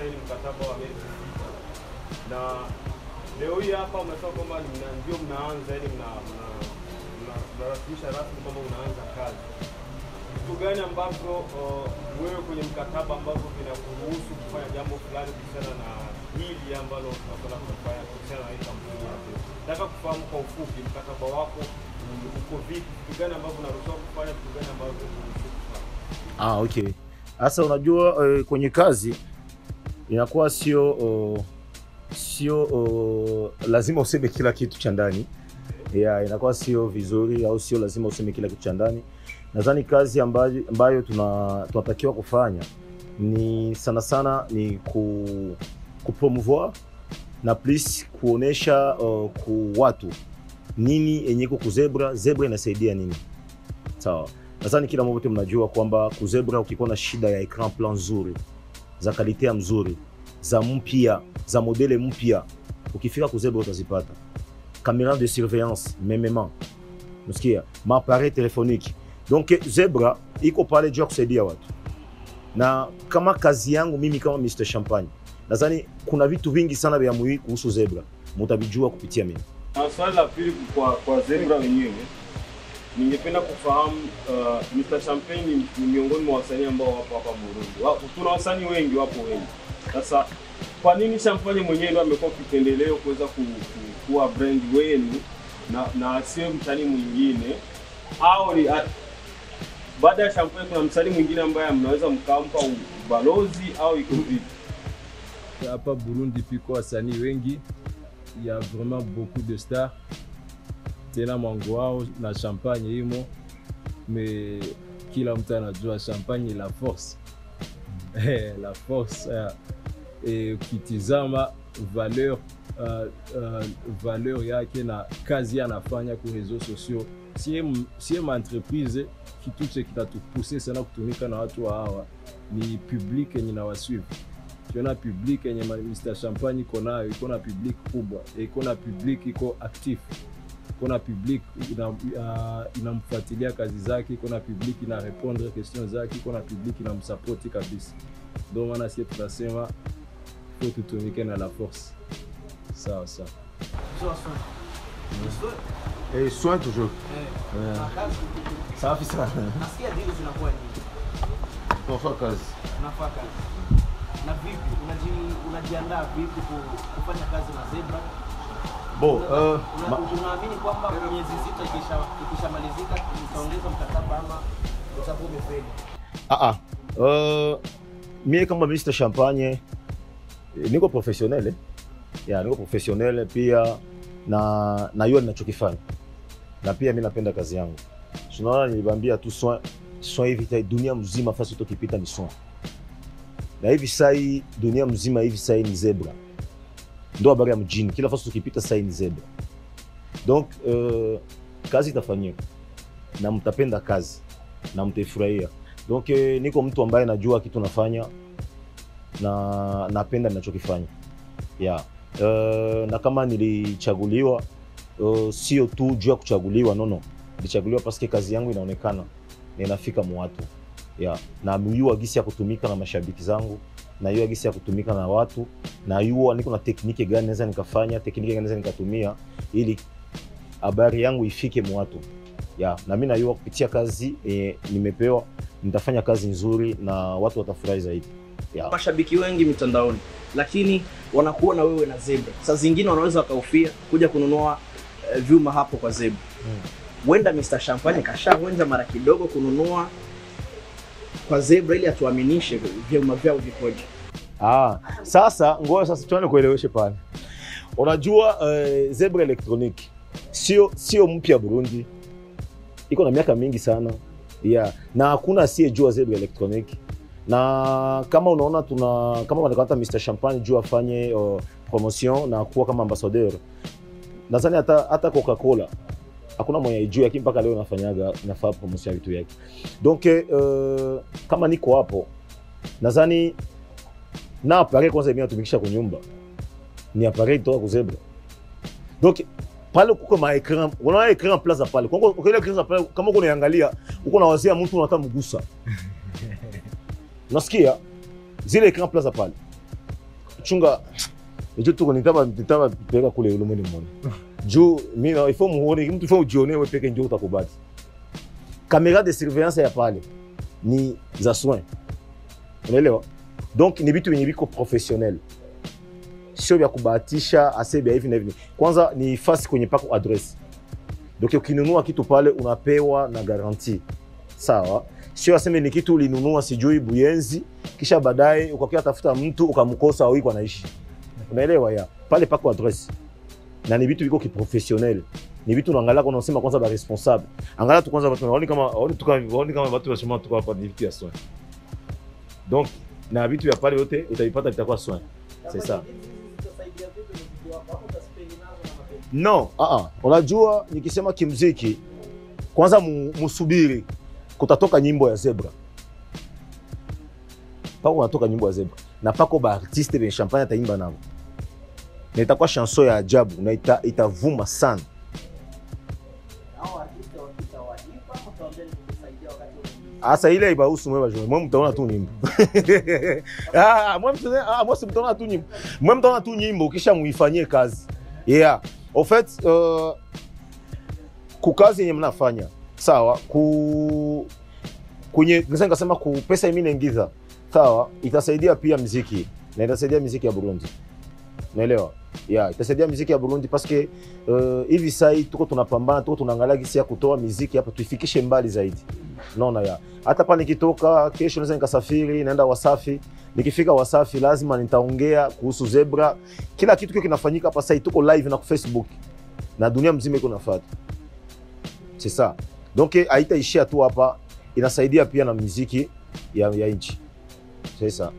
mmesaini mkataba wa miezi 6. Na leo hii hapa umesema kwamba ndio mnaanza ili mnarasimisha rasmi kwamba unaanza kazi. Kitu gani ambavyo wewe kwenye mkataba ambavyo vinakuruhusu kufanya jambo fulani kuhusiana na hili ambalo tunataka kufanya kuhusiana na hii kampuni yako? Nataka kufahamu kwa ufupi mkataba wako uko vipi, kitu gani ambavyo unaruhusiwa kufanya, kitu gani ambavyo unaruhusiwa kufanya? Okay. Sasa unajua kwenye kazi inakuwa sio lazima useme kila kitu cha ndani. Inakuwa sio vizuri au sio lazima useme kila kitu cha ndani. Nadhani kazi ambayo tunatakiwa kufanya ni sana ni kupromouvoir na plus kuonesha ku watu nini yenye ku Zebra inasaidia nini. Sawa. Nadhani kila mmoja mnajua kwamba ku Zebra ukikuwa na shida ya ecran plan nzuri, za kalite mzuri, za mpya, za modele mpya, ukifika ku Zebra utazipata. Caméra de surveillance, memement. Msikia, appareil téléphonique. Donc Zebra iko pale juu kusaidia watu. Na kama kazi yangu mimi kama Mr Champagne, nadhani kuna vitu vingi sana vya muhimu kuhusu Zebra. Mtabijua kupitia mimi. Swali la pili kwa Zebra wenyewe. Ningependa kufahamu Mr Champagne ni miongoni mwa wasanii ambao wapo hapa Burundi. Tuna wasanii wengi, wapo wengi. Sasa kwa nini Champagne mwenyewe ndio amekuwa kipendeleo kuweza kuwa brand wenu na sio msanii mwingine? Au ni baada ya Champagne kuna msanii mwingine ambaye mnaweza mkampa ubalozi au iko vipi? Hapa Burundi piko wasanii wengi, il y a vraiment beaucoup de stars. Tena mwangu wao na Champagne imo, mais kila mtu anajua Champagne la force. La force ukitizama valeur yake na kazi anafanya kwa réseaux sociaux. Si ma entreprise kitu che kitatupousser sana kutumika na watu hawa ni public yenye na wasuivi. Tuona public yenye Mr Champagne iko nayo, iko na public kubwa, iko na public iko active. Kuna public inamfuatilia kazi zake, kuna public ina répondre questions zake, kuna public inamsupport kabisa. Ndio maana sisi tunasema faut tutumike na la force. Sawa. Et soin toujours. Safi sana. Nasikia dili zinakuwa nyingi. Tunafanya kazi. Na vipi unajiandaa vipi kufanya kazi na Zebra? Unaamini kwamba miezi 6 ikishamalizika utaongeza mkataba ama utakuwa umefeli? Mimi kama Mr Champagne niko professionnel. Niko professionnel pia na hiyo ninachokifanya. Na pia mimi napenda kazi yangu. Tunaona nilibambia tu soin hivi dunia mzima fasi utokipita ni soin. Na hivi sai dunia mzima hivi sai ni Zebra. Ndo habari ya mjini, kila fasi tukipita sai ni Zebra. Donc kazi itafanyika na mtapenda kazi na mtafurahia. Donc niko mtu ambaye najua kitu nafanya na napenda ninachokifanya. Na kama nilichaguliwa sio tu juu ya kuchaguliwa, no. Nilichaguliwa parce kazi yangu inaonekana na inafika kwa watu. Na mjua gisi ya kutumika na mashabiki zangu, na hiyo gisi ya kutumika na watu, na hiyo niko na tekniki gani naweza nikafanya, tekniki gani naweza nikatumia ili habari yangu ifike kwa watu. Na mimi najua kupitia kazi nimepewa nitafanya kazi nzuri na watu watafurahi zaidi. Mashabiki wengi mitandaoni lakini wanakuona wewe na Zebra. Sasa zingine wanaweza wakaufia kuja kununua vyuma hapo kwa Zebra. Wenda Mr Champagne kashaonja mara kidogo kununua kwa Zebra ili atuaminishe vyuma vyao vikoje. Sasa ngoja sasa tuone kueleweshe pale. Unajua Zebra Electronic sio mpya Burundi. Iko na miaka mingi sana. Na hakuna asiyejua Zebra Electronic. Na kama unaona kama wanakata Mr Champagne juu afanye promotion na kuwa kama ambassadeur. Nadhani hata Coca-Cola hakuna mwenye ijua yake mpaka leo nafanya promotion ya vitu yake. Donc kama niko hapo nadhani na appareil kwanza mimi natumikisha kwa nyumba ni appareil toka kwa Zebra. Donc pale kuko ma écran, unaona écran place pale. Kwa hiyo écran pale kama uko unaangalia uko na wazia mtu unataka mgusa. Nasikia zile écran place pale. kuchunga hicho tuko nitaba peka kule ulumuni mmoja. Juu mimi ifo muone mtu ifo ujione wewe peke ndio utakubati. Kamera de surveillance ya pale ni za soin. Unaelewa? Donc ni vitu vyenye viko professionnel. Sio vya kubahatisha asebe hivi na hivi. Kwanza ni fasi kwenye pako address. Donc ukinunua kitu pale unapewa na garantie. Sawa? Sio aseme ni kitu ulinunua sijui Buyenzi kisha baadaye ukakia tafuta mtu ukamkosa au iko anaishi. Unaelewa ya? Pale pako address. Na ni vitu viko kiprofessionnel. Ni vitu unaangalia kwa unasema kwanza ba responsable. Angalia tu kwanza watu waone kama watu wasema tuko hapa ni vitu ya soin. Donc na vitu vya pale yote utaipata vitakuwa soin. C'est ça. No, unajua nikisema kimuziki kwanza musubiri kutatoka nyimbo ya Zebra. Pako unatoka nyimbo ya Zebra na pako ba artiste ben champagne ataimba nao. Na itakuwa chanson ya ajabu na itavuma sana. Asa ile ibahusu mwewe bajone. Mwe mtaona tu nyimbo. Mwe mtaona tu nyimbo. Mwe mtaona tu nyimbo kisha muifanyie kazi. Yeah. En fait, kukazi yenye mnafanya. Sawa, kwenye nasema ku pesa mimi naingiza. Sawa, itasaidia pia muziki. Na itasaidia muziki ya Burundi. Unaelewa? Yeah, itasaidia muziki ya Burundi parce que hivi sasa tuko tunapambana, tuko tunaangalia gisi ya kutoa muziki hapa tuifikishe mbali zaidi. Naona ya. Hata pale nikitoka kesho naweza nikasafiri naenda Wasafi. Nikifika Wasafi lazima nitaongea kuhusu Zebra. Kila kitu kile kinafanyika hapa sasa tuko live na ku Facebook. Na dunia mzima iko nafuata. C'est ça. Donc haitaishia tu hapa, inasaidia pia na muziki ya nchi. C'est ça.